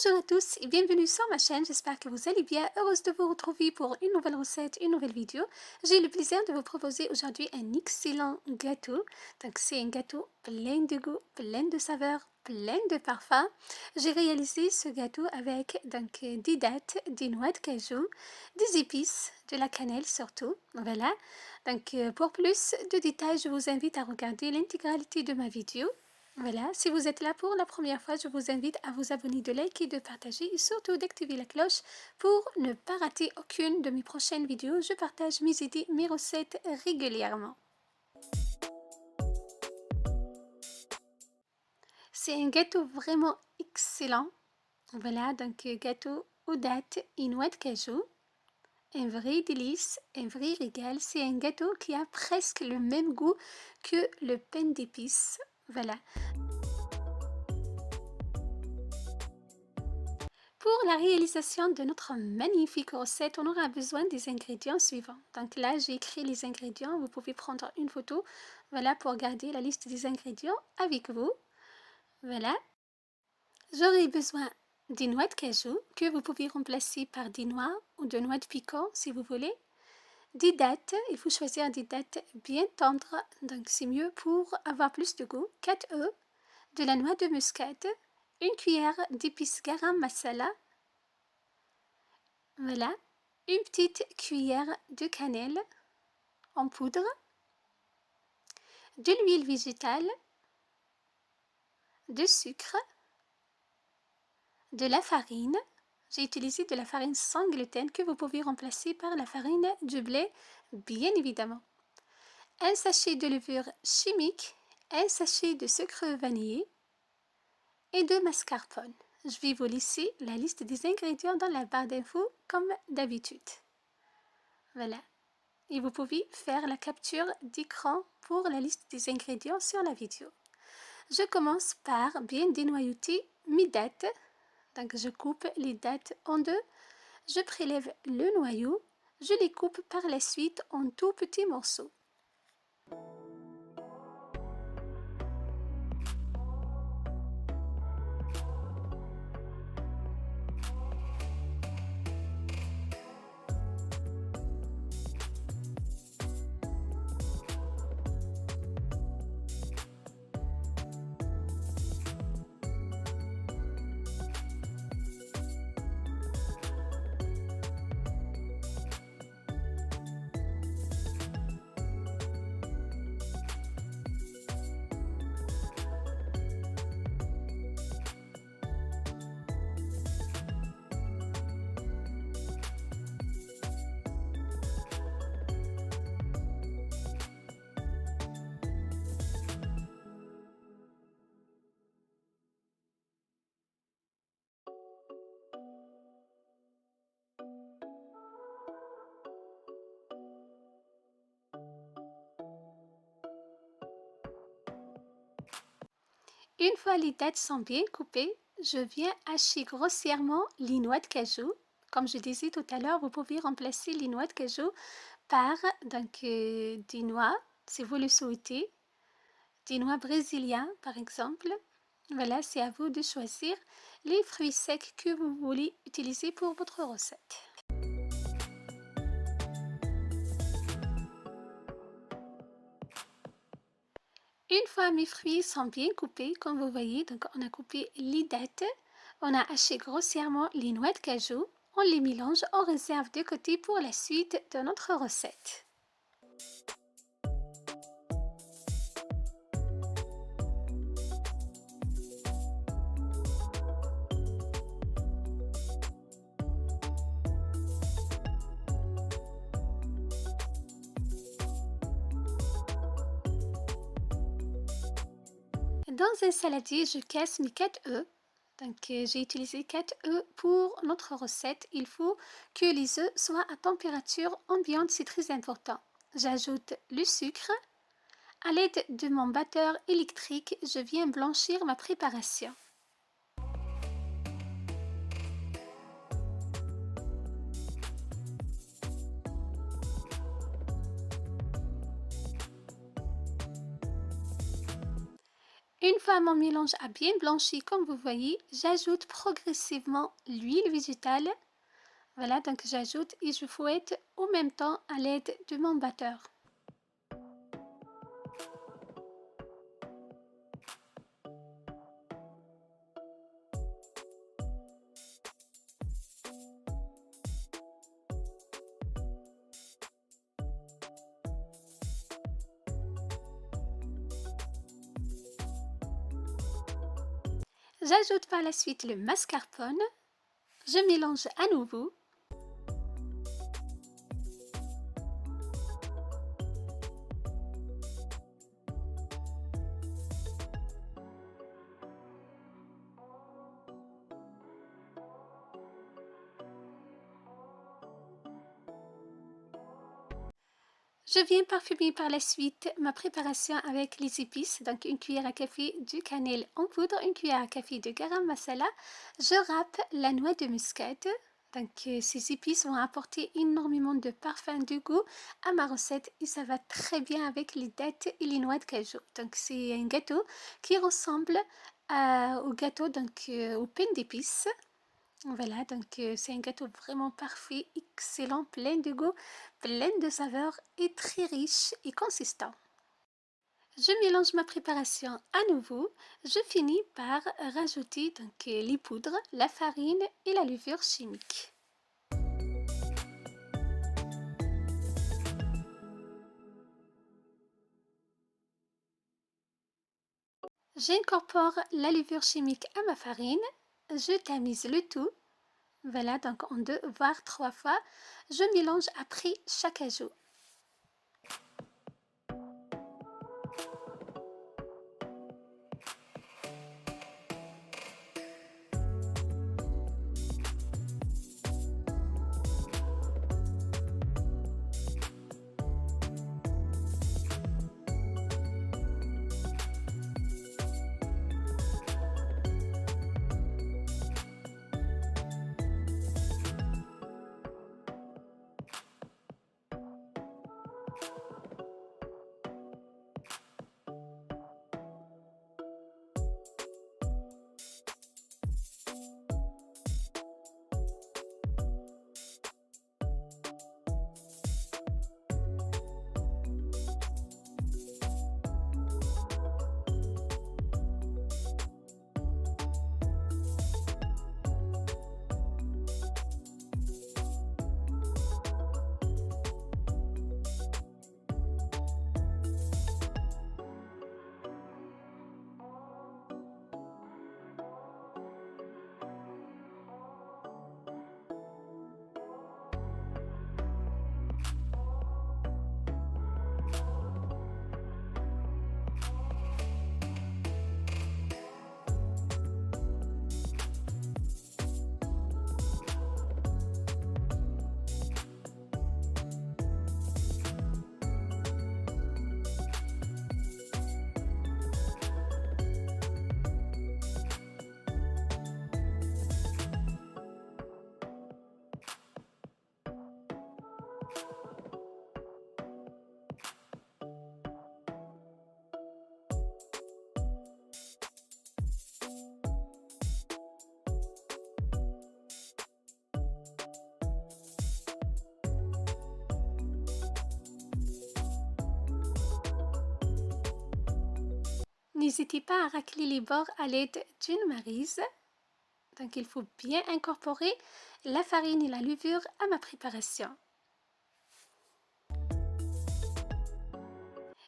Bonjour à tous et bienvenue sur ma chaîne, j'espère que vous allez bien, heureuse de vous retrouver pour une nouvelle recette, une nouvelle vidéo. J'ai le plaisir de vous proposer aujourd'hui un excellent gâteau. Donc c'est un gâteau plein de goût, plein de saveurs, plein de parfums. J'ai réalisé ce gâteau avec des dattes, des noix de cajou, des épices, de la cannelle surtout. Voilà, pour plus de détails, je vous invite à regarder l'intégralité de ma vidéo. Voilà, si vous êtes là pour la première fois, je vous invite à vous abonner, de liker, de partager et surtout d'activer la cloche pour ne pas rater aucune de mes prochaines vidéos. Je partage mes idées, mes recettes régulièrement. C'est un gâteau vraiment excellent. Voilà, gâteau aux dattes et noix de cajou. Un vrai délice, un vrai régal. C'est un gâteau qui a presque le même goût que le pain d'épices. Voilà. Pour la réalisation de notre magnifique recette, on aura besoin des ingrédients suivants. Donc là, j'ai écrit les ingrédients. Vous pouvez prendre une photo, voilà, pour garder la liste des ingrédients avec vous. Voilà. J'aurai besoin des noix de cajou que vous pouvez remplacer par des noix ou de noix de piquant si vous voulez. Des dattes, il faut choisir des dattes bien tendres, donc c'est mieux pour avoir plus de goût. 4 œufs, de la noix de muscade, une cuillère d'épices garam masala. Voilà, une petite cuillère de cannelle en poudre, de l'huile végétale, de sucre, de la farine. J'ai utilisé de la farine sans gluten que vous pouvez remplacer par la farine du blé, bien évidemment. Un sachet de levure chimique, un sachet de sucre vanillé et de mascarpone. Je vais vous laisser la liste des ingrédients dans la barre d'infos comme d'habitude. Voilà. Et vous pouvez faire la capture d'écran pour la liste des ingrédients sur la vidéo. Je commence par bien dénoyauter mes dattes. Donc je coupe les dattes en deux. Je prélève le noyau. Je les coupe par la suite en tout petits morceaux. Une fois les dattes sont bien coupées, je viens hacher grossièrement les noix de cajou. Comme je disais tout à l'heure, vous pouvez remplacer les noix de cajou par des noix, si vous le souhaitez, des noix brésiliens par exemple. Voilà, c'est à vous de choisir les fruits secs que vous voulez utiliser pour votre recette. Une fois mes fruits sont bien coupés, comme vous voyez, donc on a coupé les dattes, on a haché grossièrement les noix de cajou, on les mélange, on réserve de côté pour la suite de notre recette. Dans un saladier, je casse mes 4 œufs. J'ai utilisé 4 œufs pour notre recette. Il faut que les œufs soient à température ambiante, c'est très important. J'ajoute le sucre. À l'aide de mon batteur électrique, je viens blanchir ma préparation. Une fois mon mélange a bien blanchi, comme vous voyez, j'ajoute progressivement l'huile végétale. Voilà, donc j'ajoute et je fouette en même temps à l'aide de mon batteur. J'ajoute par la suite le mascarpone. Je mélange à nouveau. Je viens parfumer par la suite ma préparation avec les épices, donc une cuillère à café de cannelle en poudre, une cuillère à café de garam masala. Je râpe la noix de muscade. Donc ces épices vont apporter énormément de parfum, de goût à ma recette et ça va très bien avec les dattes et les noix de cajou. Donc c'est un gâteau qui ressemble au gâteau, donc au pain d'épices. Voilà, donc c'est un gâteau vraiment parfait, excellent, plein de goût, plein de saveurs et très riche et consistant. Je mélange ma préparation à nouveau. Je finis par rajouter donc les poudres, la farine et la levure chimique. J'incorpore la levure chimique à ma farine. Je tamise le tout. Voilà, donc en 2 voire 3 fois. Je mélange après chaque ajout. N'hésitez pas à racler les bords à l'aide d'une maryse. Donc il faut bien incorporer la farine et la levure à ma préparation.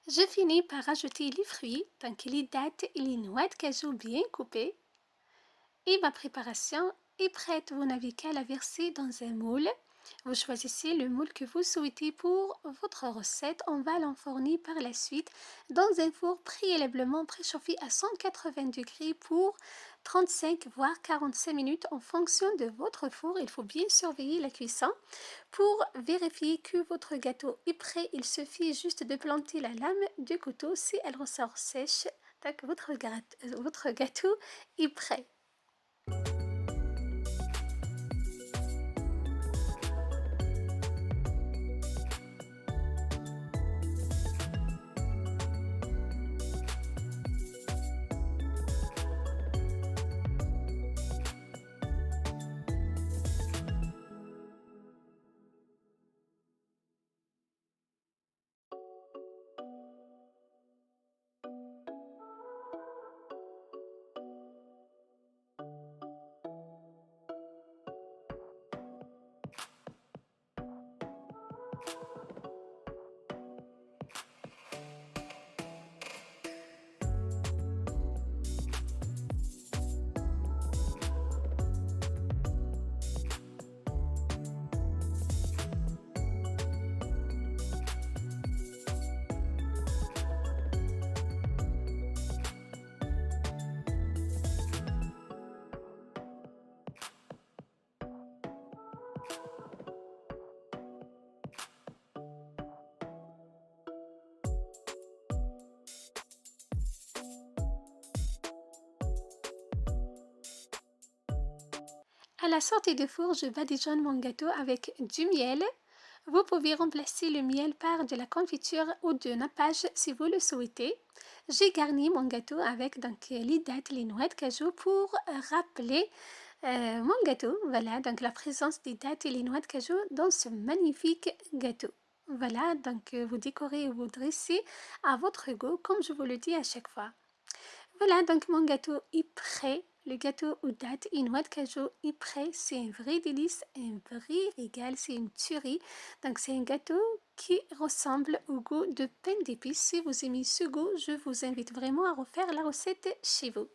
Je finis par ajouter les fruits, donc les dattes et les noix de cajou bien coupées. Et ma préparation est prête. Vous n'avez qu'à la verser dans un moule. Vous choisissez le moule que vous souhaitez pour votre recette. On va l'enfourner par la suite dans un four préalablement préchauffé à 180 degrés pour 35 voire 45 minutes en fonction de votre four. Il faut bien surveiller la cuisson. Pour vérifier que votre gâteau est prêt, il suffit juste de planter la lame du couteau. Si elle ressort sèche, donc votre gâteau est prêt. À la sortie du four, je badigeonne mon gâteau avec du miel. Vous pouvez remplacer le miel par de la confiture ou de nappage si vous le souhaitez. J'ai garni mon gâteau avec donc les dattes, les noix de cajou pour rappeler mon gâteau. Voilà, donc la présence des dattes et les noix de cajou dans ce magnifique gâteau. Voilà, donc vous décorez ou vous dressez à votre goût, comme je vous le dis à chaque fois. Voilà, donc mon gâteau est prêt. Le gâteau aux dattes et noix de cajou est prêt. C'est un vrai délice, un vrai régal, c'est une tuerie. Donc c'est un gâteau qui ressemble au goût de pain d'épices. Si vous aimez ce goût, je vous invite vraiment à refaire la recette chez vous.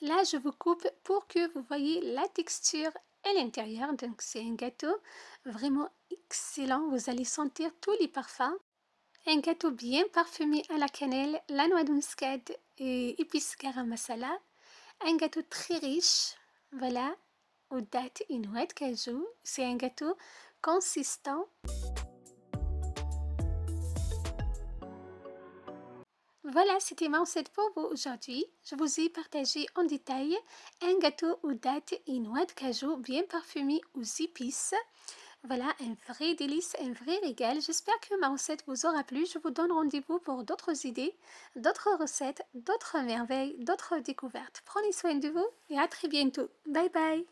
Là, je vous coupe pour que vous voyez la texture à l'intérieur. Donc, c'est un gâteau vraiment excellent. Vous allez sentir tous les parfums. Un gâteau bien parfumé à la cannelle, la noix de muscade et épices garam masala. Un gâteau très riche, voilà, aux dattes et noix de cajou. C'est un gâteau consistant. Voilà, c'était ma recette pour vous aujourd'hui. Je vous ai partagé en détail un gâteau aux dattes et noix de cajou bien parfumé aux épices. Voilà, un vrai délice, un vrai régal. J'espère que ma recette vous aura plu. Je vous donne rendez-vous pour d'autres idées, d'autres recettes, d'autres merveilles, d'autres découvertes. Prenez soin de vous et à très bientôt. Bye bye.